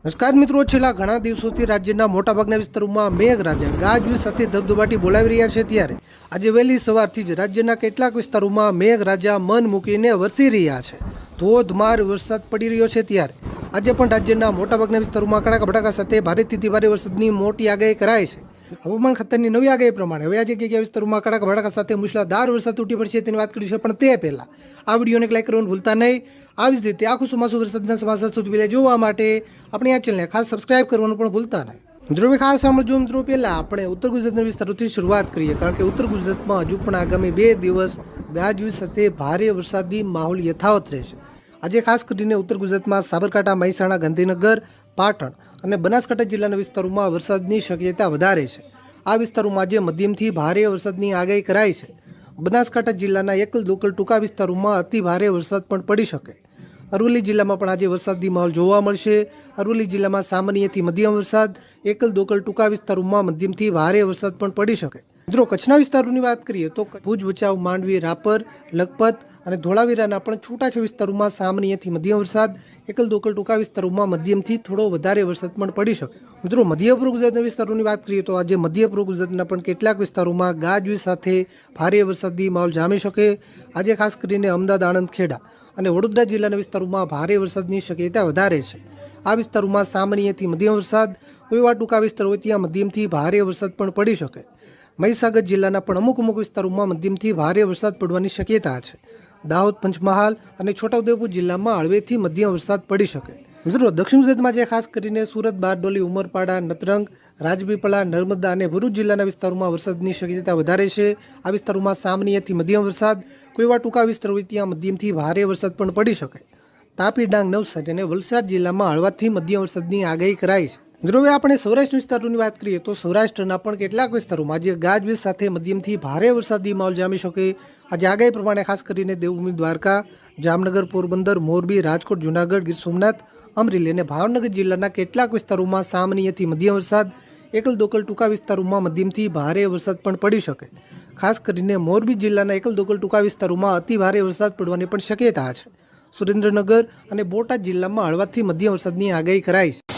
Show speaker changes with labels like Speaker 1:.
Speaker 1: નમસ્કાર મિત્રો, છેલ્લા ઘણા દિવસોથી રાજ્યના મોટાભાગના વિસ્તારોમાં મેઘરાજા ગાજવીજ સાથે ધબધબાટી બોલાવી રહ્યા છે. ત્યારે આજે વહેલી સવારથી જ રાજ્યના કેટલાક વિસ્તારોમાં મેઘરાજા મન મૂકીને વરસી રહ્યા છે. ધોધમાર વરસાદ પડી રહ્યો છે. ત્યારે આજે પણ રાજ્યના મોટાભાગના વિસ્તારોમાં કડાકા ભડાકા સાથે ભારેથી ભારે વરસાદની મોટી આગાહી કરાઈ છે. હવામાન ખાતાની નવી આગાહી પ્રમાણે હવે આજે કયા વિસ્તારોમાં કડાકા ભડાકા સાથે મુશળધાર વરસાદ તૂટી પડશે તેની વાત કરીશું. પણ તે પહેલા આ વિડીયોને લાઈક કરવાનું ભૂલતા નહીં. આવી જ રીતે આખું ચોમાસું વરસાદના સમાચાર સૌથી પહેલા જોવા માટે આપણે આ ચેનલને ખાસ સબસ્ક્રાઇબ કરવાનું પણ ભૂલતા નહીં. મિત્રો ખાસ સાંભળજો. મિત્રો પહેલા આપણે ઉત્તર ગુજરાતના વિસ્તારોથી શરૂઆત કરીએ, કારણ કે ઉત્તર ગુજરાતમાં હજુ પણ આગામી 2 દિવસ ગાજવીજ સાથે ભારે વરસાદી માહોલ યથાવત રહેશે. આજે ખાસ કરીને ઉત્તર ગુજરાતમાં સાબરકાંઠા, મહેસાણા, ગાંધીનગર, પાટણ અને બનાસકાંઠા જિલ્લાના વિસ્તારોમાં વરસાદની શક્યતા વધારે છે. આ વિસ્તારોમાં આજે મધ્યમથી ભારે વરસાદની આગાહી કરાઈ છે. બનાસકાંઠા જિલ્લાના એકલ દોકલ ટૂંકા વિસ્તારોમાં અતિ ભારે વરસાદ પણ પડી શકે. અરવલ્લી જિલ્લામાં પણ આજે વરસાદી માહોલ જોવા મળશે. અરવલ્લી જિલ્લામાં સામાન્યથી મધ્યમ વરસાદ, એકલ દોકલ ટૂંકા વિસ્તારોમાં મધ્યમથી ભારે વરસાદ પણ પડી શકે. મિત્રો કચ્છના વિસ્તારોની વાત કરીએ તો ભુજ, ભચાઉ, માંડવી, રાપર, લખપત અને ધોળાવીરાના પણ છૂટાછવાયા વિસ્તારોમાં સામાન્યથી મધ્યમ વરસાદ, એકલ દોકલ ટૂંકા વિસ્તારોમાં મધ્યમથી થોડો વધારે વરસાદ પણ પડી શકે. મિત્રો મધ્ય પૂર્વ ગુજરાતના વિસ્તારોની વાત કરીએ તો આજે મધ્ય પૂર્વ ગુજરાતના પણ કેટલાક વિસ્તારોમાં ગાજવીજ સાથે ભારે વરસાદી માહોલ જામી શકે. આજે ખાસ કરીને અમદાવાદ, આણંદ, ખેડા અને વડોદરા જિલ્લાના વિસ્તારોમાં ભારે વરસાદની શક્યતા વધારે છે. આ વિસ્તારોમાં સામાન્યથી મધ્યમ વરસાદ, કોઈ એવા ટૂંકા વિસ્તાર હોય ત્યાં મધ્યમથી ભારે વરસાદ પણ પડી શકે. મહીસાગર જિલ્લાના પણ અમુક વિસ્તારોમાં મધ્યમથી ભારે વરસાદ પડવાની શક્યતા છે. દાહોદ, પંચમહાલ અને છોટાઉદેપુર જિલ્લામાં હળવેથી મધ્યમ વરસાદ પડી શકે. મિત્રો દક્ષિણ ગુજરાતમાં જે ખાસ કરીને સુરત, બારડોલી, ઉમરપાડા, નતરંગ, રાજપીપળા, નર્મદા અને ભરૂચ જિલ્લાના વિસ્તારોમાં વરસાદની શક્યતા વધારે છે. આ વિસ્તારોમાં સામાન્યથી મધ્યમ વરસાદ, કોઈ એવા ટૂંકા વિસ્તાર હોય ત્યાં મધ્યમથી ભારે વરસાદ પણ પડી શકે. તાપી, ડાંગ, નવસારી અને વલસાડ જિલ્લામાં હળવાથી મધ્યમ વરસાદની આગાહી કરાઈ છે. મિત્રો હવે આપણે સૌરાષ્ટ્ર વિસ્તારોની વાત કરીએ તો સૌરાષ્ટ્રના પણ કેટલાક વિસ્તારોમાં આજે ગાજવીજ સાથે મધ્યમથી ભારે વરસાદી માહોલ જામી શકે. આજે આગાહી પ્રમાણે ખાસ કરીને દેવભૂમિ દ્વારકા, જામનગર, પોરબંદર, મોરબી, રાજકોટ, જૂનાગઢ, ગીર સોમનાથ, અમરેલી અને ભાવનગર જિલ્લાના કેટલાક વિસ્તારોમાં સામાન્યથી મધ્યમ વરસાદ, એકલ દોકલ ટૂંકા વિસ્તારોમાં મધ્યમથી ભારે વરસાદ પણ પડી શકે. ખાસ કરીને મોરબી જિલ્લાના એકલ દોકલ ટૂંકા વિસ્તારોમાં અતિ ભારે વરસાદ પડવાની પણ શક્યતા છે. સુરેન્દ્રનગર અને બોટાદ જિલ્લામાં હળવાથી મધ્યમ વરસાદની આગાહી કરાઈ છે.